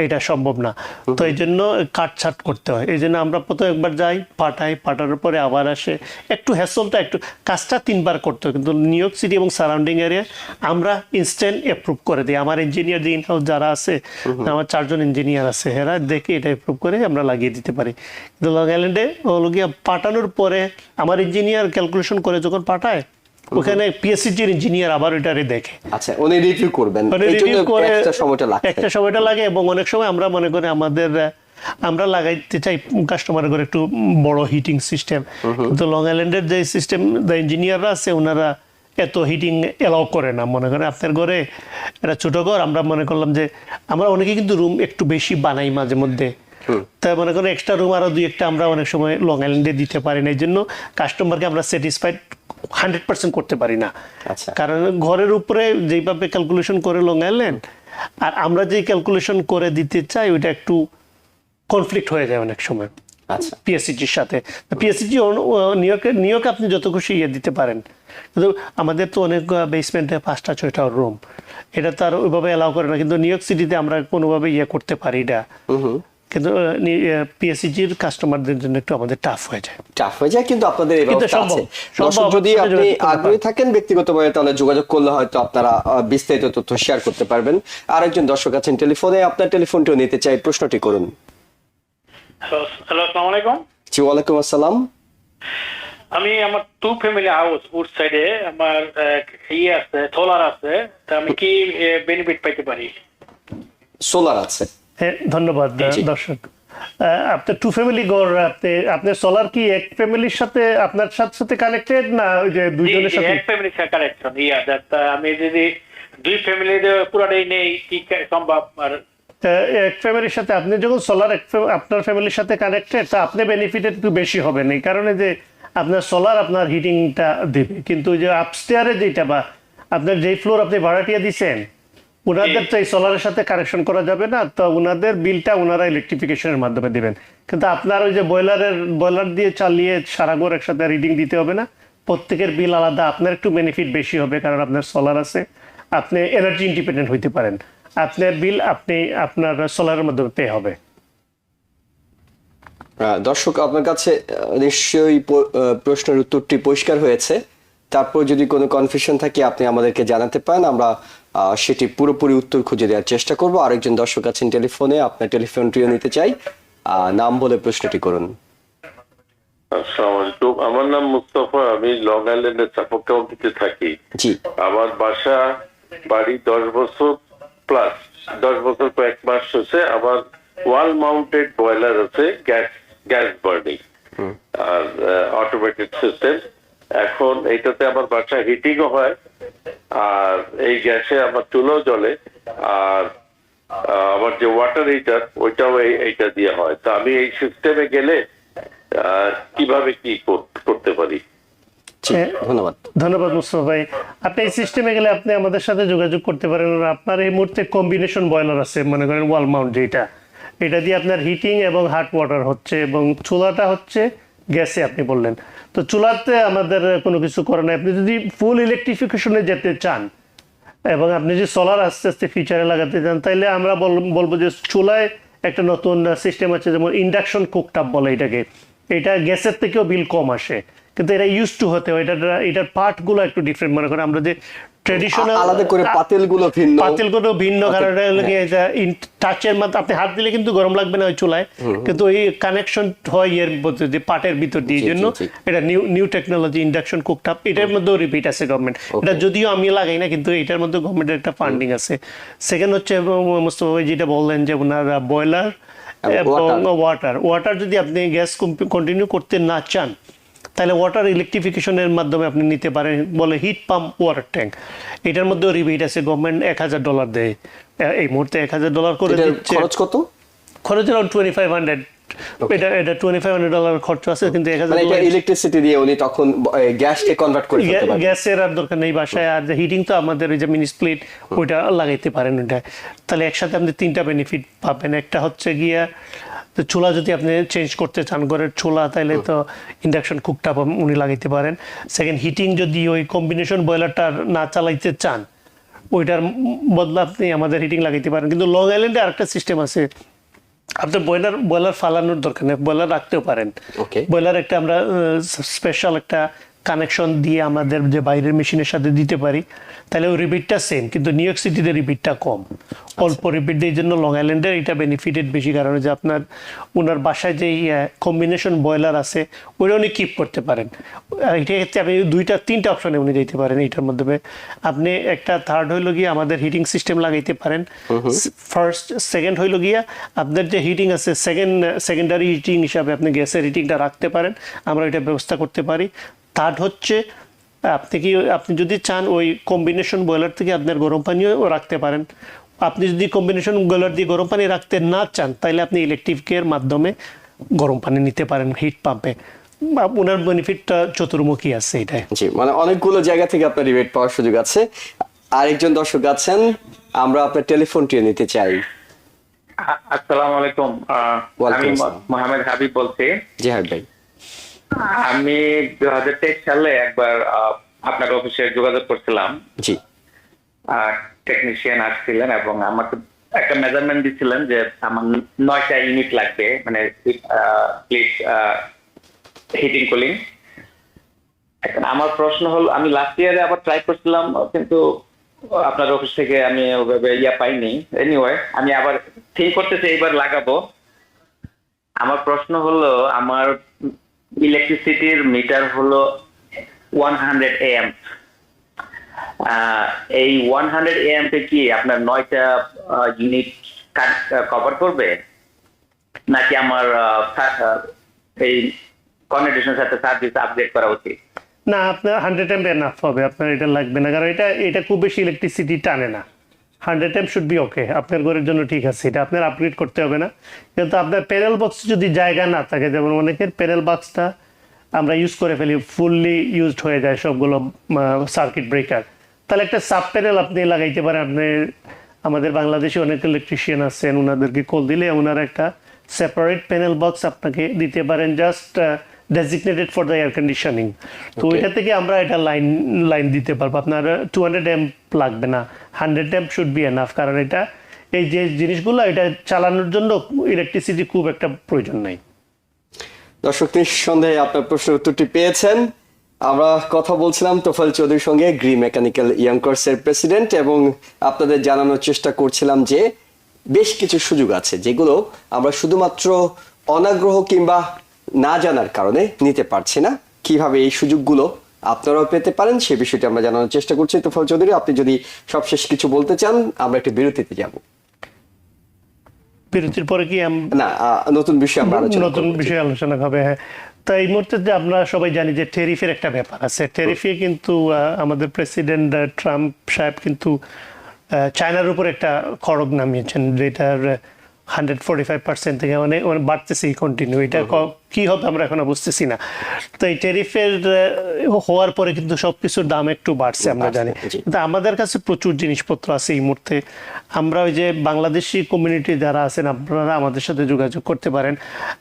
এটা সম্ভব না। তো এই জন্য কাটছাট করতে হয়। এই জন্য আমরা প্রথম একবার যাই, পাঠানোর পরে আবার আসে, একটু হ্যাসলটা একটু, কাজটা 3বার করতে হয়। কিন্তু নিউ ইয়র্ক সিটি এবং সারাউন্ডিং এরিয়া আমরা ইনস্ট্যান্ট অ্যাপ্রুভ করে দিই। আমার ইঞ্জিনিয়ার যে ইনহাউস যারা আছে, আমার 4 জন ইঞ্জিনিয়ার আছে, এরা দেখে এটা অ্যাপ্রুভ করে আমরা লাগিয়ে দিতে পারি। কিন্তু লং আইল্যান্ডে হলো গিয়ে পাঠানোর পরে আমার ইঞ্জিনিয়ার ক্যালকুলেশন করে যখন পাঠায়, ওখানে পিএসসিজির ইঞ্জিনিয়ার আবার ওইটারে দেখে, আচ্ছা উনি রিভিউ করবেন, মানে এই জন্য রিভিউ করে একটা সময়টা লাগে। এবং অনেক সময় আমরা মনে করি আমরা লাগাইতে চাই কাস্টমারের করে একটু বড় হিটিং সিস্টেম, কিন্তু লং আইল্যান্ডের যে সিস্টেম ইঞ্জিনিয়াররা আছে ওনারা এত হিটিং এলাও করে না। মনে করেন আপনার ঘরে একটা ছোট ঘর, আমরা মনে করলাম যে আমরা অনেকে কিন্তু রুম একটু বেশি বানাই মাঝে মধ্যে, তাই মনে করেন এক্সট্রা রুম আরো 2-1টা আমরা অনেক সময় লং আইল্যান্ডে দিতে পারি না। এই জন্য কাস্টমারকে আমরা স্যাটিসফাইড 100% করতে পারি না। আচ্ছা। কারণ ঘরের উপরে যেভাবে ক্যালকুলেশন করে লং আইল্যান্ড আর আমরা যে ক্যালকুলেশন করে দিতে চাই ওইটা একটু কনফ্লিক্ট হয়ে যায় অনেক সময় আচ্ছা পিএসসিজির সাথে। পিএসসিজি নিউ ইয়র্কে আপনি যত খুশি দিতে পারেন, কিন্তু আমাদের তো অনেক বেসমেন্টে 5টা-6টা রুম, এটা তো আর ওইভাবে অ্যালাউ করে না। কিন্তু নিউ ইয়র্ক সিটিতে আমরা কোনোভাবে করতে পারি না, কিন্তু পিএসসিজির কাস্টমারদের জন্য একটু আমাদের টাফ হয়ে যায়। কিন্তু আপনাদের এই ব্যবস্থা সম্ভব। আছে। দর্শক যদি আপনি আগ্রহী থাকেন ব্যক্তিগতভাবে, তাহলে যোগাযোগ করলে হয়তো আপনারা বিস্তারিত তথ্য শেয়ার করতে পারবেন। আরেকজন দর্শক আছেন টেলিফোনে, আপনার টেলিফোনটিও নিতে চাই, প্রশ্নটি করুন। হ্যালো, আসসালামু আলাইকুম। জি ওয়ালাইকুম আসসালাম। আমি আমার 2 ফ্যামিলি হাউস উড সাইডে আমার আছে, সোলার আছে, তা আমি কি বেনিফিট পাইতে পারি? সোলার আছে। হ্যাঁ, ধন্যবাদ দর্শক। আপনার 2 ফ্যামিলি ঘর, আপনার সোলার কি এক ফ্যামিলির সাথে আপনার সাথে কানেক্টেড, না ওই যে দুইজনের সাথে? এক ফ্যামিলির সাথে কানেকশন। আমি যদি 2 ফ্যামিলি পুরাটাই নেই কি সম্ভব? আর এক ফ্যামিলির সাথে আপনি যখন সোলার আপনার ফ্যামিলির সাথে কানেক্টেড, তা আপনি বেনিফিট একটু বেশি হবেন, এই কারণে যে আপনার সোলার আপনার হিটিংটা দেবে। কিন্তু যে আপস্টেয়ারে যেটা বা আপনার যেই ফ্লোর আপনি ভাড়াটিয়া দিচ্ছেন, ওনাদের তো এই সোলারের সাথে কানেকশন করা যাবে না, তো ওনাদের বিলটা ওনারা ইলেকট্রিফিকেশনের মাধ্যমে দিবেন। কিন্তু আপনার ওই যে বয়লার দিয়ে চালিয়ে সারা ঘর একসাথে রিডিং দিতে হবে না, প্রত্যেকের বিল আলাদা। আপনার একটু বেনিফিট বেশি হবে, কারণ আপনার সোলার আছে, আপনি এনার্জি ইন্ডিপেন্ডেন্ট হইতে পারেন। আপনার বিল আপনার সোলারের মাধ্যমে পে হবে। দর্শক আপনার কাছে নিশ্চয়ই প্রশ্নের উত্তরটি পরিষ্কার হয়েছে। তারপর যদি কোনো কনফিউশন থাকে আপনি আমাদেরকে জানাতে পারেন, আমরা সেটি পুরোপুরি উত্তর খুঁজে দেওয়ার চেষ্টা করব। আরেকজন দর্শক আছেন টেলিফোনে, আপনার টেলিফোনটিও নিতে চাই, নাম বলে প্রশ্নটি করুন। আসসালামু আলাইকুম, আমার নাম মুস্তাফা, আমি লং আইল্যান্ডের চাপক কাউন্টিতে থাকি। জি। আমার বাড়ি 10 বছর প্লাস, 10 বছর কয়েক মাস হচ্ছে। আমার ওয়াল মাউন্টেড বয়লার আছে, গ্যাস বার্নিং আর অটোমেটেড সিস্টেম। এখন এইটাতে আমার বাসা হিটিংও হয়, আর এই গ্যাসে আমার চুলাও জ্বলে, আর আমার যে ওয়াটার হিটার ওইটাও এইটা দিয়ে হয়। তো আমি এই সিস্টেমে গেলে কিভাবে কি করতে পারি? ধন্যবাদ মুস্তফা ভাই। আপনি এই সিস্টেমে গেলে আপনি আমাদের সাথে যোগাযোগ করতে পারেন। আপনার এই মুহূর্তে কম্বিনেশন বয়লার আছে, মনে করেন ওয়াল মাউন্ট, যেটা এটা দিয়ে আপনার হিটিং এবং হট ওয়াটার হচ্ছে, এবং চুলাটা হচ্ছে গ্যাসে আপনি বললেন। তো চুলাতে আমাদের কোনো কিছু করে না। আপনি যদি ফুল ইলেকট্রিফিকেশনে যেতে চান এবং আপনি যদি সোলার আস্তে আস্তে ফিচারে লাগাতে চান, তাইলে আমরা বলবো যে চুলায় একটা নতুন সিস্টেম আছে, যেমন ইন্ডাকশন কুকটপ বলে এটাকে। এটা গ্যাসের থেকেও বিল কম আসে, কিন্তু এটা ইউজ টু হতে হয়। এটার পার্টগুলো একটু ডিফারেন্ট। মনে করেন আমরা যে ট্রেডিশনাল আলাদা করে পাতিলগুলো ভিন্ন, কারণ টাচের মাধ্যমে আপনি হাত দিলে কিন্তু গরম লাগবে না ওই চুলায়, কিন্তু ওই কানেকশন হয় এর মধ্যে যে পাটের ভিতর দিয়ে। জন্য এটা নিউ টেকনোলজি ইন্ডাকশন কুকটপ। এটার মধ্যেও রিপিট আছে গভর্নমেন্ট, এটা যদিও আমি লাগাই না, কিন্তু এটার মধ্যে গভর্নমেন্টের একটা ফান্ডিং আছে। সেকেন্ড হচ্ছে মুস্তফা ভাই যেটা বললেন যে ওনার বয়লার এবং ওয়াটার যদি আপনি গ্যাস কন্টিনিউ করতে না চান, তাহলে ওয়াটার ইলেকট্রিফিকেশনের মাধ্যমে আপনি নিতে পারেন, বলে হিট পাম্প ওয়াটার ট্যাঙ্ক। এটার মধ্যেও রিবেট আছে, গভর্নমেন্ট $1000 দেয় এই মুহূর্তে, $1000 করে দিচ্ছে। খরচ কত? খরচ অ্যারাউন্ড $2500। এটা $2500 খরচ আছে, কিন্তু $1000 ইলেকট্রিসিটি দিয়ে উনি তখন গ্যাসকে কনভার্ট করে ফেলতে পারবেন। গ্যাসের আর দরকার নেই বাসায়। আর হিটিং তো আমাদের ওই যে মিনি স্প্লিট ওইটা লাগাইতে পারেন ওইটা। তাহলে একসাথে আপনি 3টা বেনিফিট পাবেন। একটা হচ্ছে গিয়া চুলা যদি আপনি চেঞ্জ করতে চান ঘরের চুলা, তাহলে তো ইন্ডাকশন কুকটপ উনি লাগাইতে পারেন। সেকেন্ড, হিটিং যদি ওই কম্বিনেশন বয়লারটা না চালাইতে চান, ওইটার বদলে আপনি আমাদের হিটিং লাগাইতে পারেন। কিন্তু লং আইল্যান্ডে আরেকটা সিস্টেম আছে, আপনার বয়লার ফালানোর দরকার নেই, বয়লার রাখতেও পারেন। ওকে। বয়লার একটা আমরা স্পেশাল একটা কানেকশন দিয়ে আমাদের যে বাইরের মেশিনের সাথে দিতে পারি, তাহলে ওই রিপিটটা সেম, কিন্তু নিউ ইয়র্ক সিটিতে রিপিটটা কম, অল্প রিপিট। এই জন্য লং আইল্যান্ডের এটা বেনিফিটেড বেশি, কারণ যে আপনার ওনার বাসায় যেই কম্বিনেশন বয়লার আছে ওইটা উনি কিপ করতে পারেন। এটা ক্ষেত্রে আপনি 2-3টা অপশনে উনি যেতে পারেন এইটার মাধ্যমে। আপনি একটা থার্ড হইলো গিয়ে আমাদের হিটিং সিস্টেম লাগাইতে পারেন। ফার্স্ট সেকেন্ড হইলো গিয়া আপনার যে হিটিং আছে সেকেন্ডারি হিটিং হিসাবে আপনি গ্যাসের হিটিংটা রাখতে পারেন, আমরা এটা ব্যবস্থা করতে পারি। থার্ড হচ্ছে আপনি যদি চান ওই কম্বিনেশন বয়লার থেকে আপনার গরম পানিও রাখতে পারেন। আপনি যদি কম্বিনেশন বয়লার দিয়ে গরম পানি রাখতে না চান, তাহলে আপনি ইলেকট্রিকের মাধ্যমে গরম পানি নিতে পারেন হিট পাম্পে। ওনার বেনিফিটটা চতুর্মুখী আছে এটাই। জি, মানে অনেকগুলো জায়গা থেকে আপনার রিবেট পাওয়ার সুযোগ আছে। আরেকজন দর্শক আছেন, আমরা আপনার টেলিফোনটি নিতে চাই। আসসালামু আলাইকুম। ওয়ালাইকুম আমি আসসালাম। মোহাম্মদ হাবিব বলছি। জি হ্যাঁ ভাই। আমি 2023 সালে একবার আপনার অফিসে যোগাযোগ করছিলাম। জি। টেকনিশিয়ান আসছিলেন এবং আমাকে একটা মেজারমেন্ট দিচ্ছিলেন যে আমার 9টা ইউনিট লাগবে, মানে হিটিং কুলিং। এখন আমার প্রশ্ন হলো, আমি লাস্ট ইয়ারে আবার ট্রাই করছিলাম, কিন্তু আপনার অফিস থেকে আমি ওভাবে পাইনি। এনিওয়ে, আমি আবার ঠিক করতেছি এইবার লাগাবো। আমার প্রশ্ন হলো, আমার ইলেকট্রিসিটির মিটার হলো 100 amp। এই 100 amp কি আপনার 9টা ইউনিট কভার করবে, নাকি আমার এই কন্ডিশনের সাথে সার্ভিস আপডেট করা উচিত? না, আপনার 100 amp এনাফ হবে, আপনার এটা লাগবে না, কারণ এটা খুব বেশি ইলেকট্রিসিটি টানে না। 100 amp শুড বি ওকে, আপনার ঘরের জন্য ঠিক আছে, এটা আপনার আপগ্রেড করতে হবে না। কিন্তু আপনার প্যানেল বক্স যদি জায়গা না থাকে, যেমন অনেকের প্যানেল বক্সটা আমরা ইউজ করে ফেলি, ফুললি ইউজড হয়ে যায় সবগুলো সার্কিট ব্রেকার, তাহলে একটা সাব প্যানেল আপনি লাগাইতে পারেন। আপনি আমাদের বাংলাদেশে অনেক ইলেকট্রিশিয়ান আছেন, ওনাদেরকে কল দিলে ওনারা একটা সেপারেট প্যানেল বক্স আপনাকে দিতে পারেন, just designated for the air conditioning. তো ওইটা থেকে আমরা এটা লাইন দিতে পারবো। আপনার 200 amp লাগবে না, 100 amp শুড বি এনাফ, কারণ এটা এই যে জিনিসগুলো এটা চালানোর জন্য ইলেকট্রিসিটি খুব একটা প্রয়োজন নাই। দর্শক নিঃসন্দেহে আপনার প্রশ্নের উত্তরটি পেয়েছেন। আমরা কথা বলছিলাম তোফাল চৌধুরীর সঙ্গে, গ্রি মেকানিক্যাল ইয়াংকার্সের প্রেসিডেন্ট, এবং আপনাদের জানানোর চেষ্টা করছিলাম যে বেশ কিছু সুযোগ আছে যেগুলো আমরা শুধুমাত্র অনাগ্রহ কিংবা না জানার কারণে নিতে পারছি না। কিভাবে এই সুযোগগুলো আপনারাও পেতে পারেন সে বিষয়টি আমরা জানানোর চেষ্টা করছি। তোফাল চৌধুরী, আপনি যদি সবশেষ কিছু বলতে চান, আমরা একটু বিরতিতে যাব। বিরতির পরে কি না, নতুন বিষয় আমরা নতুন বিষয়ে আলোচনা হবে। হ্যাঁ, তো এই মুহূর্তে যে আমরা সবাই জানি যে ট্যারিফের একটা ব্যাপার আছে। ট্যারিফে কিন্তু আমাদের প্রেসিডেন্ট ট্রাম্প সাহেব কিন্তু চায়নার উপর একটা খড়গ নামিয়েছেন, যেটার 145% থেকে অনেক বাড়তেছেই কন্টিনিউ। এটা কি হবে আমরা এখনো বুঝতেছি না। তো এই ট্যারিফের হওয়ার পরে কিন্তু সবকিছুর দাম একটু বাড়ছে, আমরা জানি। কিন্তু আমাদের কাছে প্রচুর জিনিসপত্র আছে এই মুহূর্তে। আমরা ওই যে বাংলাদেশি কমিউনিটি যারা আছেন, আপনারা আমাদের সাথে যোগাযোগ করতে পারেন।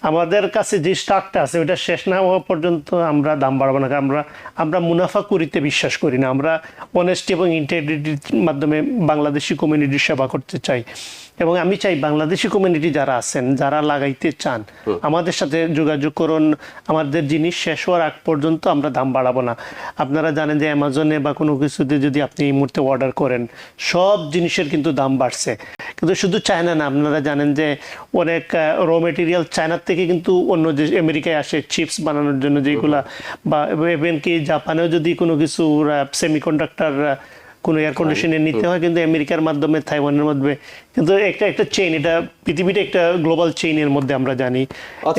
আমাদের কাছে যে স্টকটা আছে ওইটা শেষ না হওয়া পর্যন্ত আমরা দাম বাড়াবো না। আমরা মুনাফা করিতে বিশ্বাস করি না। আমরা অনেস্টি এবং ইন্টিগ্রিটির মাধ্যমে বাংলাদেশি কমিউনিটির সেবা করতে চাই। এবং আমি চাই বাংলাদেশি কমিউনিটি যারা আছেন, যারা লাগাইতে চান, আমাদের সাথে যোগাযোগ করুন। আমাদের জিনিস শেষ হওয়ার আগ পর্যন্ত আমরা দাম বাড়াবো না। আপনারা জানেন যে অ্যামাজনে বা কোনো কিছুতে যদি আপনি এই মুহূর্তে অর্ডার করেন, সব জিনিসের কিন্তু দাম বাড়ছে। কিন্তু শুধু চায়না না, আপনারা জানেন যে অনেক র মেটেরিয়াল চায়নার থেকে কিন্তু অন্য যে আমেরিকায় আসে চিপস বানানোর জন্য, যেগুলা বা ইভেন কি জাপানেও যদি কোনো কিছু সেমিকন্ডাক্টর কোনো এয়ার কন্ডিশনে নিতে হয়, কিন্তু আমেরিকার মাধ্যমে, তাইওয়ানের মাধ্যমে, কিন্তু একটা চেইন, এটা পৃথিবীটা একটা গ্লোবাল চেইনের মধ্যে আমরা জানি।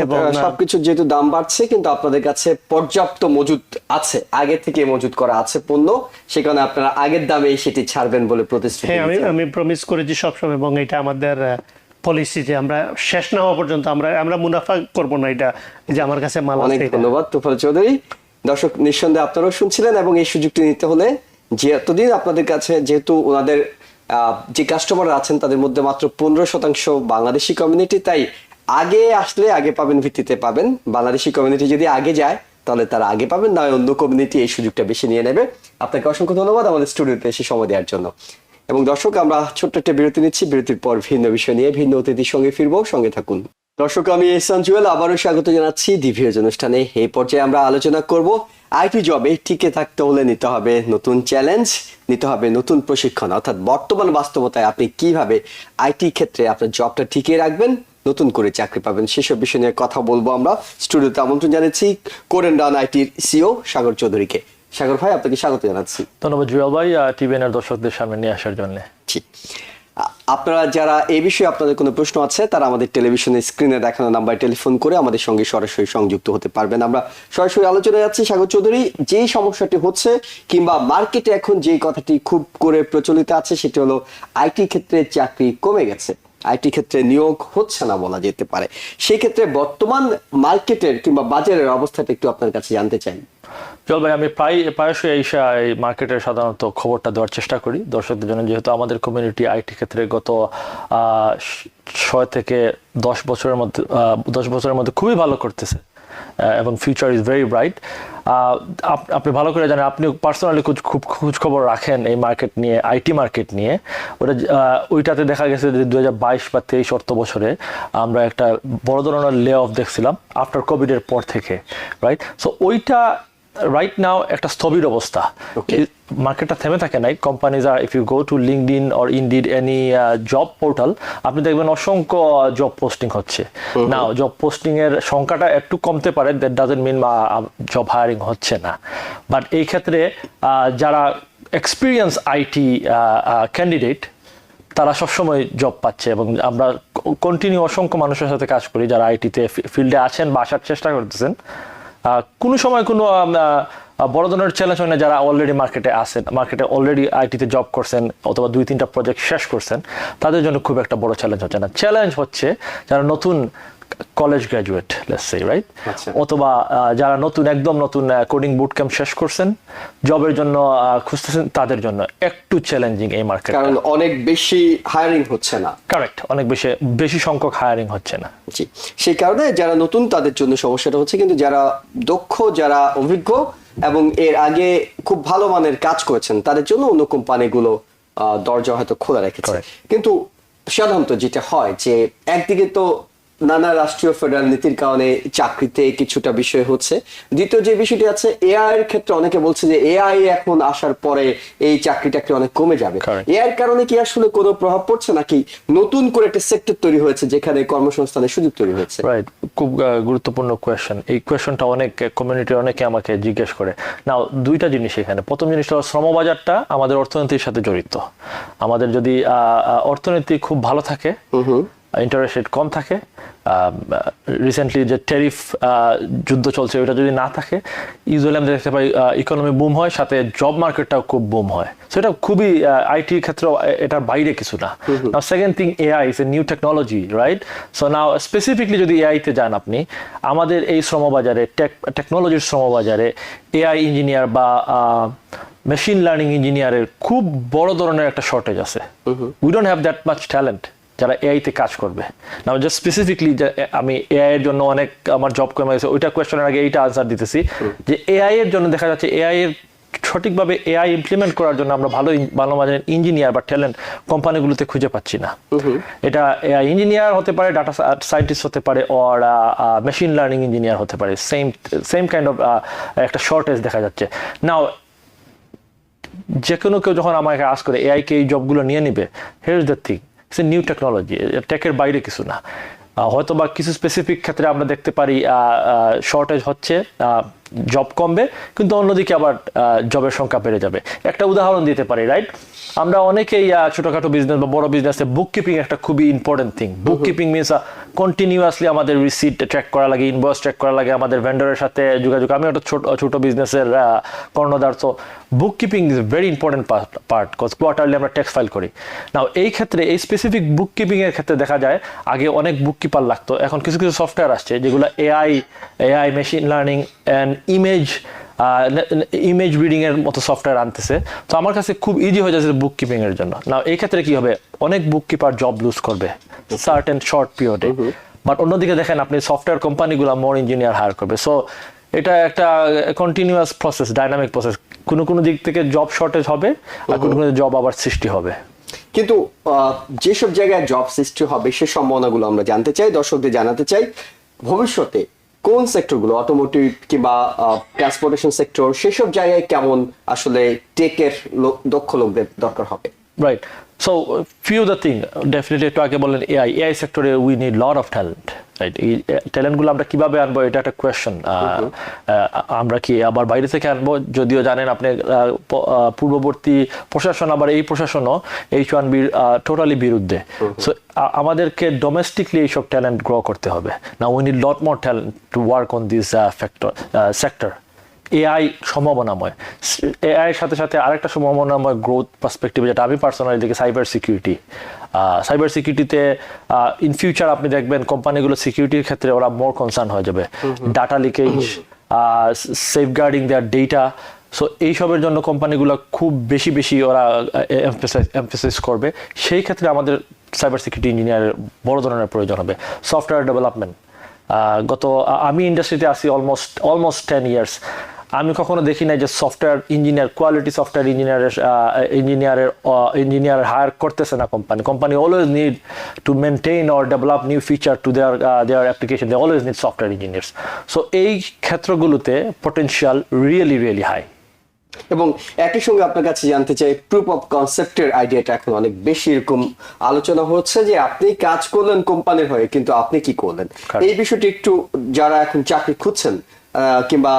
এবং সবকিছু যেহেতু দাম বাড়ছে, কিন্তু আপনাদের কাছে পর্যাপ্ত মজুদ আছে, আগে থেকে মজুদ করা আছে পণ্য, সে কারণে আপনারা আগের দামে সেটি ছাড়বেন বলে প্রতিশ্রুতি। হ্যাঁ, আমি প্রমিস করেছি সবসময়, এবং এটা আমাদের পলিসি যে আমরা শেষ না হওয়া পর্যন্ত আমরা মুনাফা করবো না। এটা যে আমার কাছে মাল আছে। অনেক ধন্যবাদ তোফাল চৌধুরী। দর্শক নিঃসন্দেহে আপনারাও শুনছিলেন, এবং এই সুযোগটি নিতে হলে যে এতদিন আপনাদের কাছে, যেহেতু ওনাদের যে কাস্টমার আছেন তাদের মধ্যে মাত্র 15% বাংলাদেশি কমিউনিটি, তাই আগে আসলে আগে পাবেন ভিত্তিতে পাবেন। বাংলাদেশি কমিউনিটি যদি আগে যায় তাহলে তারা আগে পাবেন, নয় অন্য কমিউনিটি এই সুযোগটা বেশি নিয়ে নেবে। আপনাকে অসংখ্য ধন্যবাদ আমাদের স্টুডিওতে এসে সময় দেওয়ার জন্য। এবং দর্শক, আমরা ছোট্ট একটা বিরতি নিচ্ছি। বিরতির পর ভিন্ন বিষয় নিয়ে ভিন্ন অতিথির সঙ্গে ফিরবো, সঙ্গে থাকুন। দর্শক, আমি এহসান জুয়েল আবারও স্বাগত জানাচ্ছি ডিভিএজ অনুষ্ঠানে। এই পর্যায়ে আমরা আলোচনা করব আইটি জবে টিকে থাকতে হলে নিতে হবে নতুন চ্যালেঞ্জ, নিতে হবে নতুন প্রশিক্ষণ, অর্থাৎ বর্তমান বাস্তবতায় আপনি কিভাবে আইটি ক্ষেত্রে আপনার জবটা টিকিয়ে রাখবেন, নতুন করে চাকরি পাবেন, সেসব বিষয় নিয়ে কথা বলবো আমরা। স্টুডিওতে আমন্ত্রণ জানাচ্ছি কোরেনডান আইটির সিও সাগর চৌধুরীকে। সাগর ভাই, আপনাকে স্বাগত জানাচ্ছি। ধন্যবাদ জুয়েল ভাই, টিভিএন এর দর্শকদের সামনে নিয়ে আসার জন্য। আপনারা যারা এই বিষয়ে আপনাদের কোনো প্রশ্ন আছে, তারা আমাদের টেলিভিশনের স্ক্রিনে দেখানো নাম্বারে টেলিফোন করে আমাদের সঙ্গে সরাসরি সংযুক্ত হতে পারবেন। আমরা সরাসরি আলোচনায় যাচ্ছি। সাগর চৌধুরী, যেই সমস্যাটি হচ্ছে কিংবা মার্কেটে এখন যেই কথাটি খুব করে প্রচলিত আছে, সেটি হলো আইটি ক্ষেত্রে চাকরি কমে গেছে, আইটি ক্ষেত্রে নিয়োগ হচ্ছে না বলা যেতে পারে। সেই ক্ষেত্রে বর্তমান মার্কেটের কিংবা বাজারের অবস্থাটা একটু আপনার কাছে জানতে চাই। জল ভাই, আমি প্রায়শই এই মার্কেটের সাধারণত খবরটা দেওয়ার চেষ্টা করি দর্শকদের জন্য, যেহেতু আমাদের কমিউনিটি আইটি ক্ষেত্রে গত 6 থেকে 10 বছরের মধ্যে খুবই ভালো করতেছে এবং ফিউচার ইজ ভেরি ব্রাইট। আপনি ভালো করে জানেন, আপনি পার্সোনালি খুব খোঁজ খবর রাখেন এই মার্কেট নিয়ে, আইটি মার্কেট নিয়ে। ওইটাতে দেখা গেছে যে 2022 বা 23 অর্থ বছরে আমরা একটা বড় ধরনের লে অফ দেখছিলাম আফটার কোভিডের পর থেকে, রাইট? সো ওইটা রাইট নাও একটা স্থবির অবস্থা। মার্কেটটা থেমে থাকে নাই। কোম্পানিজ আর, if you go to LinkedIn or Indeed any job portal, আপনি দেখবেন অসংখ্য জব পোস্টিং হচ্ছে। নাও জব পোস্টিং এর সংখ্যাটা একটু কমতে পারে, that doesn't mean job hiring হচ্ছে না। বাট এই ক্ষেত্রে যারা এক্সপিরিয়েন্স আইটি ক্যান্ডিডেট, তারা সবসময় জব পাচ্ছে এবং আমরা কন্টিনিউ অসংখ্য মানুষের সাথে কাজ করি যারা আইটিতে ফিল্ডে আছেন বা আসার চেষ্টা করতেছেন। কোনো সময় কোনো বড় ধরনের চ্যালেঞ্জ হয় না যারা অলরেডি মার্কেটে অলরেডি আইটিতে জব করছেন অথবা 2-3টা প্রজেক্ট শেষ করছেন, তাদের জন্য খুব একটা বড় চ্যালেঞ্জ হচ্ছে না। চ্যালেঞ্জ হচ্ছে যারা নতুন college graduate, let's say, right, অথবা যারা একদম নতুন কোডিং বুট ক্যাম্প শেষ করছেন, জবের জন্য খুঁজতেছেন, তাদের জন্য একটু চ্যালেঞ্জিং এই মার্কেট, কারণ অনেক বেশি হায়ারিং হচ্ছে না। কারেক্ট, অনেক বেশি সংখ্যক হায়ারিং হচ্ছে না। জি, সেই কারণে যারা নতুন তাদের জন্য সমস্যাটা হচ্ছে, কিন্তু যারা দক্ষ, যারা অভিজ্ঞ এবং এর আগে খুব ভালো মানের কাজ করেছেন, তাদের জন্য অন্য কোম্পানিগুলো দরজা হয়তো খোলা রেখেছে। কিন্তু সাধারণত যেটা হয় যে একদিকে তো নানা রাষ্ট্রীয় ফেডারেল নীতির কারণে চাকরিতে কিছুটা বিষয় হচ্ছে, দ্বিতীয় যে বিষয়টি আছে এআই এর ক্ষেত্রে অনেকে বলছে যে এআই এখন আসার পরে এই চাকরি টাকরি অনেক কমে যাবে। এআই এর কারণে কি আসলে কোনো প্রভাব পড়ছে, নাকি নতুন করে একটা সেক্টর তৈরি হয়েছে যেখানে কর্মসংস্থানের সুযোগ তৈরি হয়েছে? রাইট, খুব গুরুত্বপূর্ণ কোয়েশ্চেন। এই কোয়েশ্চনটা অনেক কমিউনিটির অনেকে আমাকে জিজ্ঞেস করে। নাও দুইটা জিনিস এখানে। প্রথম জিনিসটা হলো শ্রমবাজারটা আমাদের অর্থনীতির সাথে জড়িত। আমাদের যদি অর্থনীতি খুব ভালো থাকে, ইন্টারেস্ট রেট কম থাকে, রিসেন্টলি যে ট্যারিফ যুদ্ধ চলছে ওইটা যদি না থাকে, ইউজুয়ালি আমরা দেখতে পাই ইকোনমি বুম হয়, সাথে জব মার্কেটটাও খুব বুম হয়। সো এটা খুবই আইটির ক্ষেত্রে এটার বাইরে কিছু না। Now second thing, AI is a new technology, right? So now specifically যদি এআইতে যান আপনি, আমাদের এই শ্রমবাজারে, টেকনোলজির শ্রমবাজারে এআই ইঞ্জিনিয়ার বা মেশিন লার্নিং ইঞ্জিনিয়ারের খুব বড় ধরনের একটা শর্টেজ আছে। We don't have that much talent যারা এআইতে কাজ করবে। না জাস্ট স্পেসিফিকলি আমি এআই এর জন্য অনেক আমার জব কমে গেছে, ওইটা কোয়েশ্চেনের আগে এইটা আনসার দিতেছি যে এআই এর জন্য দেখা যাচ্ছে এআই এর সঠিকভাবে এআই ইমপ্লিমেন্ট করার জন্য আমরা ভালো মানের ইঞ্জিনিয়ার বা ট্যালেন্ট কোম্পানিগুলোতে খুঁজে পাচ্ছি না। এটা এআই ইঞ্জিনিয়ার হতে পারে, ডাটা সায়েন্টিস্ট হতে পারে, অর মেশিন লার্নিং ইঞ্জিনিয়ার হতে পারে। সেম কাইন্ড অফ একটা শর্টেজ দেখা যাচ্ছে। নাও যে কোনো কেউ যখন আমাকে আস্ক করে এআই কে এই জবগুলো নিয়ে নিবে, here is the thing, it's a new technology, টেকের বাইরে কিছু না। হয়তো বা কিছু স্পেসিফিক ক্ষেত্রে আমরা দেখতে পারি শর্টেজ হচ্ছে, জব কমবে, কিন্তু অন্যদিকে আবার জবের সংখ্যা বেড়ে যাবে। একটা উদাহরণ দিতে পারি, রাইট? আমরা অনেকেই ছোটখাটো বিজনেস বা বড় বিজনেসে বুক কিপিং একটা খুবই ইম্পর্টেন্ট থিং। বুক কিপিং মিনস কন্টিনিউয়াসলি আমাদের রিসিট ট্র্যাক করা লাগে, ইনভয়েস ট্র্যাক করা লাগে, আমাদের ভেন্ডরের সাথে যোগাযোগ। আমি একটা ছোট বিজনেসের কর্ণধার, তো bookkeeping is very important part, cause quarterly আমরা ট্যাক্স ফাইল করি। নাও এই ক্ষেত্রে এই স্পেসিফিক বুক কিপিং এর ক্ষেত্রে দেখা যায় আগে অনেক বুক কিপার লাগতো, এখন কিছু সফটওয়্যার আসছে যেগুলো AI machine learning and image reading এর মতো সফটওয়্যার আনতেছে। তো আমার কাছে খুব ইজি হয়ে যাচ্ছে বুক কিপিং এর জন্য। না এই ক্ষেত্রে কি হবে, অনেক বুক কিপার জব লুজ করবে সার্টেন শর্ট পিরিয়ডে, বাট অন্যদিকে দেখেন আপনি সফটওয়্যার কোম্পানিগুলো মোর ইঞ্জিনিয়ার হায়ার করবে। সো এটা একটা কন্টিনিউয়াস প্রসেস, ডাইনামিক প্রসেস। কোনো দিক থেকে জব শর্টেজ হবে আর কোনো জব আবার সৃষ্টি হবে। কিন্তু যেসব জায়গায় জব সৃষ্টি হবে সে সম্ভাবনাগুলো আমরা জানতে চাই, দর্শকদের জানাতে চাই ভবিষ্যতে কোন সেক্টরগুলো, অটোমোটিভ কিংবা ট্রান্সপোর্টেশন সেক্টর, সেসব জায়গায় কেমন আসলে টেকের দক্ষ লোকদের দরকার হবে। Right. So few the thing definitely একটু আগে বললেন AI সেক্টরে we need lot of talent. Right, এই ট্যালেন্টগুলো আমরা কিভাবে আনবো এটা একটা কোয়েশ্চেন। আমরা কি আবার বাইরে থেকে আনবো? যদিও জানেন আপনি পূর্ববর্তী প্রশাসন আবার এই প্রশাসনও H1B টোটালি বিরুদ্ধে। সো আমাদেরকে ডোমেস্টিকলি এইসব ট্যালেন্ট গ্রো করতে হবে। Now we need lot more talent to work on this sector. AI সম্ভাবনাময়, এআই এর সাথে সাথে আরেকটা সম্ভাবনাময় গ্রোথ পার্সপেক্টিভে যেটা আমি পার্সোনালি দেখি সাইবার সিকিউরিটি। সাইবার সিকিউরিটিতে ইন ফিউচার আপনি দেখবেন কোম্পানিগুলো সিকিউরিটির ক্ষেত্রে ওরা মোর কনসার্ন হয়ে যাবে, ডাটা লিকেজ, সেফগার্ডিং দেয়ার ডেটা। সো এইসবের জন্য কোম্পানিগুলো খুব বেশি বেশি ওরা এমফেসাইজ করবে। সেই ক্ষেত্রে আমাদের সাইবার সিকিউরিটি ইঞ্জিনিয়ারের বড় ধরনের প্রয়োজন হবে। সফটওয়্যার ডেভেলপমেন্ট, আমি ইন্ডাস্ট্রিতে আছি অলমোস্ট 10 ইয়ার্স, আমি কখনো দেখি নাই যে software engineer, quality software engineer hire করতেছে না company always need to maintain or develop new feature to their application, they always need software engineers. So এই ক্ষেত্রগুলোতে পটেনশিয়াল রিয়েলি হাই। এবং একই সঙ্গে আপনার কাছে জানতে চাই প্রুফ অফ কনসেপ্টের আইডিয়াটা এখন অনেক বেশি এরকম আলোচনা হচ্ছে যে আপনি কাজ করলেন কোম্পানির হয়ে, কিন্তু আপনি কি করলেন, এই বিষয়টি একটু যারা এখন চাকরি খুঁজছেন কিংবা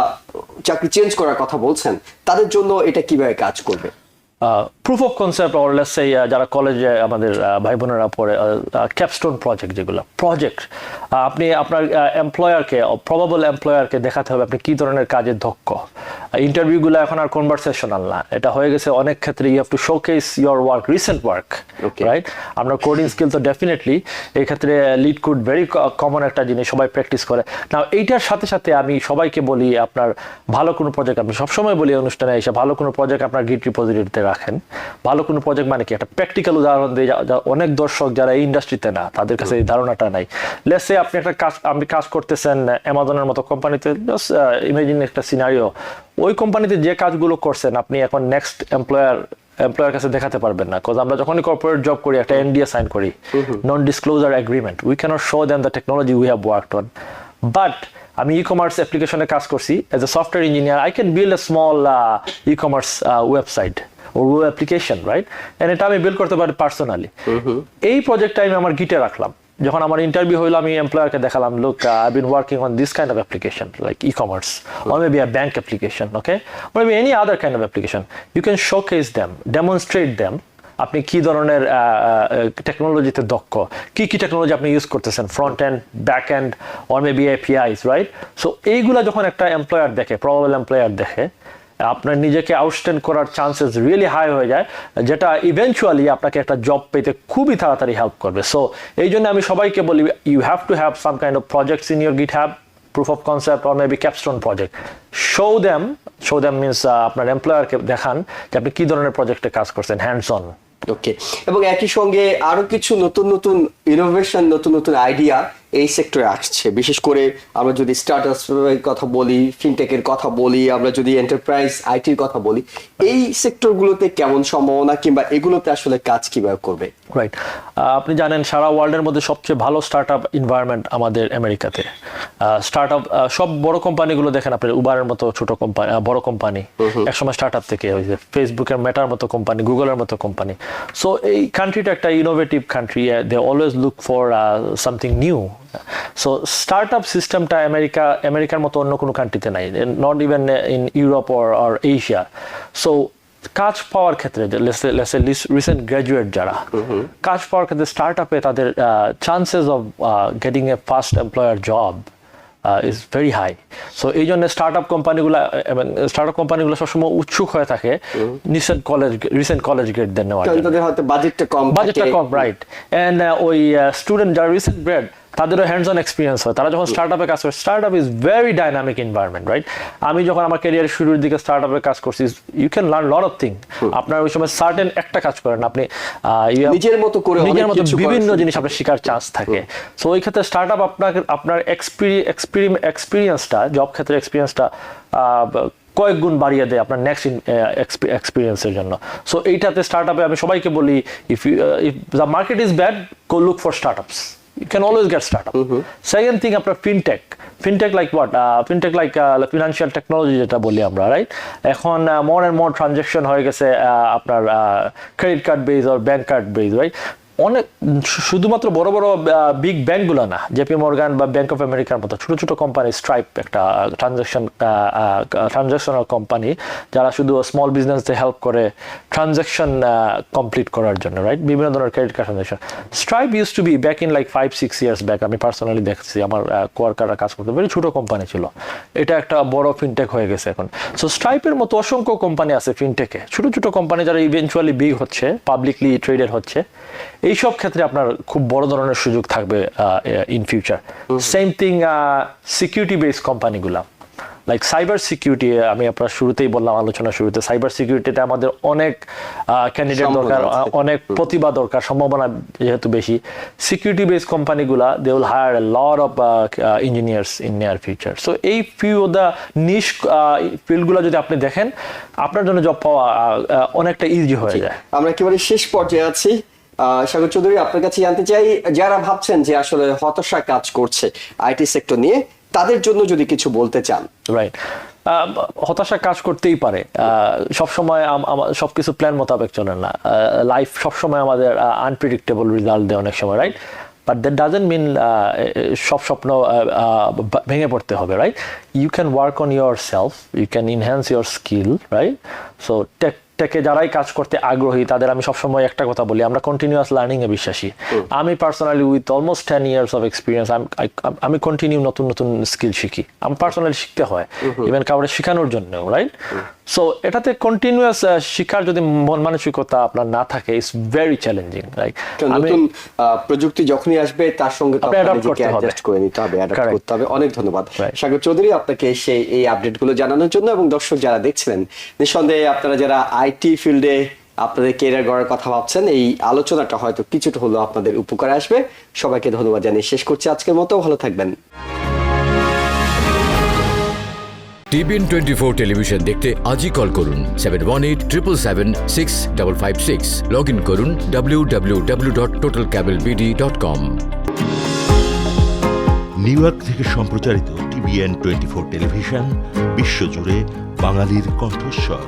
চাকরি চেঞ্জ করার কথা বলছেন তাদের জন্য এটা কিভাবে কাজ করবে? Proof of concept or let's say যারা কলেজে আমাদের ভাই বোনেরা পড়ে, ক্যাপস্টোন প্রজেক্ট, যেগুলো প্রজেক্ট আপনি আপনার এমপ্লয়ারকে, প্রবাবল এমপ্লয়ারকে দেখাতে হবে আপনি কি ধরনের কাজে দক্ষ। ইন্টারভিউগুলো এখন আর কনভারসেশনাল না, এটা হয়ে গেছে অনেক ক্ষেত্রে you have to showcase your work, recent work, right? আপনার কোডিং স্কিল তো ডেফিনেটলি এই ক্ষেত্রে লিড কোড ভেরি কমন একটা জিনিস, সবাই প্র্যাকটিস করে। না এইটার সাথে সাথে আমি সবাইকে বলি আপনার ভালো কোনো প্রজেক্ট, আমি সবসময় বলি অনুষ্ঠানে এসে ভালো কোনো প্রজেক্ট আপনার গিট রিপোজিটরিতে রাখেন। ভালো কোনো প্রজেক্ট মানে কি, একটা প্র্যাকটিক্যাল উদাহরণ দিয়ে, অনেক দর্শক যারা এই ইন্ডাস্ট্রিতে না তাদের কাছে এই ধারণাটা নাই। লেটস সে আপনি একটা কাজ করতেছেন অ্যামাজনের মতো কোম্পানিতে, জাস্ট ইমাজিন একটা সিনারিও, ওই কোম্পানিতে যে কাজগুলো করছেন আপনি এখন নেক্সট এমপ্লয়ার কাছে দেখাতে পারবেন না, বিকজ আমরা যখনই কর্পোরেট জব করি একটা এনডিএ সাইন করি, non disclosure agreement, we can't show them the technology we have worked on. But আমি ই কমার্স অ্যাপ্লিকেশনে কাজ করছি as a software engineer, I can build a small e commerce website or web application, right? And এটা আমি build করতে পারি personally. এই প্রজেক্টটা আমি আমার গিটে রাখলাম, যখন আমার ইন্টারভিউ হইলো আমি এমপ্লয়ারকে দেখালাম, look I been working on this kind of application like e-commerce or maybe a bank application, okay, or maybe any other kind of application. You can showcase them, demonstrate them, আপনি কি ধরনের টেকনোলজিতে দক্ষ, কি টেকনোলজি আপনি use করতেছেন, front end, back end, or maybe APIs, right? So এইগুলা যখন একটা এমপ্লয়ার দেখে, প্রবাবল এমপ্লয়ার দেখে, আপনার নিজেকে আউটস্ট্যান্ড করার চান্সেস রিয়েলি হাই হয়ে যায়, যেটা ইভেনচুয়ালি আপনাকে একটা জব পেতে খুবই তাড়াতাড়ি হেল্প করবে। সো এই জন্য আমি সবাইকে বলি you have to have some kind of projects in your GitHub, proof of concept or maybe capstone project. show them means আপনার এমপ্লয়ারকে দেখান যে আপনি কি ধরনের প্রজেক্টে কাজ করছেন, হ্যান্ডস অন। ওকে, এবং একই সঙ্গে আরো কিছু নতুন ইনোভেশন, নতুন আইডিয়া এই সেক্টরে আসছে। বিশেষ করে আমরা যদি স্টার্টআপের কথা বলি, ফিনটেকের কথা বলি, আমরা যদি এন্টারপ্রাইজ আইটির কথা বলি, এই সেক্টরগুলোতে কেমন সম্ভাবনা কিংবা এগুলোতে আসলে কাজ কিভাবে করবে? রাইট, আপনি জানেন সারা ওয়ার্ল্ডের মধ্যে সবচেয়ে ভালো স্টার্টআপ এনভায়রনমেন্ট আমাদের আমেরিকাতে। স্টার্টআপ সব বড় কোম্পানিগুলো দেখেন, আপনার উবারের মতো ছোট কোম্পানি, বড় কোম্পানি একসময় স্টার্টআপ থেকে হয়েছে, ফেসবুকের, মেটার মতো কোম্পানি, গুগলের মতো কোম্পানি। সো এই কান্ট্রিটা একটা innovative country, they always look for something new. So startup সিস্টেমটা আমেরিকার মতো অন্য কোনো কান্ট্রিতে নাই, not even in Europe or Asia. So কাজ পাওয়ার ক্ষেত্রে রিসেন্ট গ্র্যাজুয়েট যারা কাজ পাওয়ার ক্ষেত্রে স্টার্টআপে তাদের chances of getting a first employer job is very high. So এই জন্য স্টার্টআপ কোম্পানিগুলো সবসময় উৎসুক হয়ে থাকে রিসেন্ট কলেজ গ্রেডদের নেওয়ার জন্য, তাদের হয়তো বাজেটটা কম, রাইট। এন্ড ওই স্টুডেন্ট যারা রিসেন্ট গ্রেড তাদেরও হ্যান্ডস অন এক্সপিরিয়েন্স হয়, তারা যখন স্টার্টআপে কাজ করে, startup is very dynamic environment, right? আমি যখন আমার ক্যারিয়ারের শুরুর দিকে স্টার্টআপে কাজ করছি, you can learn lot of thing. আপনার ওই সময় সার্টেন একটা কাজ করেন, আপনি নিজের মতো বিভিন্ন জিনিস আপনার শেখার চান্স থাকে। সো ওই ক্ষেত্রে স্টার্টআপ আপনার এক্সপিরিয়েন্সটা, জব ক্ষেত্রে এক্সপিরিয়েন্সটা কয়েক গুণ বাড়িয়ে দেয় আপনার নেক্সট এক্সপিরিয়েন্সের জন্য। সো এইটাতে স্টার্ট আপে আমি সবাইকে বলি, if the market is bad, go look for start আপস, you can always get startup. Second thing, আপনার fintech like what? Fintech like financial technology যেটা বলি আমরা, রাইট? এখন more and more transaction হয়ে গেছে আপনার ক্রেডিট কার্ড বেস আর bank card base, right? অনেক শুধুমাত্র বড় বড় বিগ ব্যাংকগুলো না, জেপি মর্গান বা ব্যাংক অফ আমেরিকার মতো ছোট ছোট কোম্পানি, স্ট্রাইপ একটা ট্রানজাকশনাল কোম্পানি যারা শুধু স্মল বিজনেসে হেল্প করে ট্রানজাকশন কমপ্লিট করার জন্য, রাইট? বিভিন্ন ধরনের credit card transaction. Stripe use to be back in like 5-6 years back, আমি পার্সোনালি দেখছি, আমার কোয়ার্কাররা কাজ করতে ভেরি ছোট কোম্পানি ছিল, এটা একটা বড় ফিনটেক হয়ে গেছে এখন। সো স্ট্রাইপের মতো অসংখ্য কোম্পানি আছে ফিনটেকে, ছোট ছোট কোম্পানি যারা ইভেনচুয়ালি বিগ হচ্ছে, পাবলিকলি ট্রেডেড হচ্ছে, এইসব ক্ষেত্রে আপনার খুব বড় ধরনের সুযোগ থাকবে in future. Same thing security based কোম্পানিগুলা, লাইক সাইবার সিকিউরিটি, আমি আপনার শুরুতেই বললাম, আলোচনা শুরুতে, সাইবার সিকিউরিটিতে আমাদের অনেক ক্যান্ডিডেট দরকার, অনেক প্রতিভা দরকার, সম্ভাবনা যেহেতু বেশি। সিকিউরিটি বেসড কোম্পানিগুলা, they will hire a lot of engineers in near future. So এই ফিউ দ্য নিশ ফিল্ডগুলো যদি আপনি দেখেন, আপনার জন্য জব পাওয়া অনেকটা ইজি হয়ে যায়। আমরা একেবারে শেষ পর্যায়ে আছি। সাগর চৌধুরী, আপনার কাছে জানতে চাই, যারা ভাবছেন যে আসলে হতাশা কাজ করছে আইটি সেক্টর নিয়ে, তাদের জন্য যদি কিছু বলতে চান। রাইট, হতাশা কাজ করতেই পারে, সবসময় সবকিছু প্ল্যান মোতাবেক চলে না, লাইফ সবসময় আমাদের আনপ্রেডিক্টেবল রেজাল্ট দেয় অনেক সময়, right? But that doesn't mean সব স্বপ্ন ভেঙে পড়তে হবে, right? You can work on yourself, you can enhance your skill, right? So টেকে যারাই কাজ করতে আগ্রহী তাদের আমি সবসময় একটা কথা বলি, আমরা কন্টিনিউয়াস লার্নিং এ বিশ্বাসী। আমি personally with almost 10 years of experience আমি কন্টিনিউ নতুন নতুন স্কিল শিখি, আমি পার্সোনালি শিখতে হয়, ইভেন কাউকে শেখানোর জন্য, রাইট? সো এটাতে কন্টিনিউয়াস শিক্ষার যদি মন মানসিকতা আপনার না থাকে, ইটস ভেরি চ্যালেঞ্জিং, রাইট? নতুন প্রযুক্তি যখনই আসবে তার সঙ্গে নিজেকে অ্যাডজাস্ট করে নিতে হবে, অ্যাডাপ্ট করতে হবে। অনেক ধন্যবাদ সাগর চৌধুরী আপনাকে এই আপডেটগুলো জানানোর জন্য। এবং দর্শক যারা দেখছিলেন, নিঃসন্দেহে আপনারা যারা আইটি ফিল্ডে আপনাদের ক্যারিয়ার গড়ার কথা ভাবছেন, এই আলোচনাটা হয়তো কিছুটা হলেও আপনাদের উপকারে আসবে। সবাইকে ধন্যবাদ জানিয়ে শেষ করছি আজকের মতো। ভালো থাকবেন। TBN 24 টেলিভিশন দেখতে আজই কল করুন 7187776556। লগ ইন করুন www.totalcablebd.com। নিউ ইয়র্ক থেকে সম্প্রচারিত TBN 24 টেলিভিশন বিশ্বজুড়ে বাঙালির কণ্ঠস্বর।